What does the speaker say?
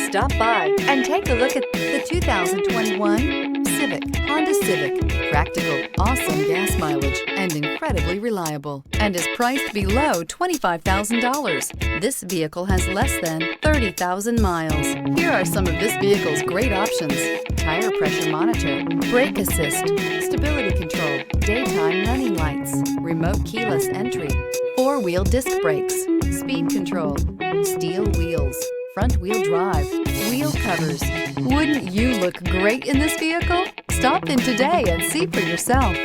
Stop by and take a look at the 2021 Honda Civic. Practical, awesome gas mileage, and incredibly reliable, and is priced below $25,000. This vehicle has less than 30,000 miles. Here are some of this vehicle's great options: tire pressure monitor, brake assist, stability control, daytime running lights, remote keyless entry, four-wheel disc brakes, speed control, steel wheels, front-wheel drive, wheel covers. Wouldn't you look great in this vehicle? Stop in today and see for yourself.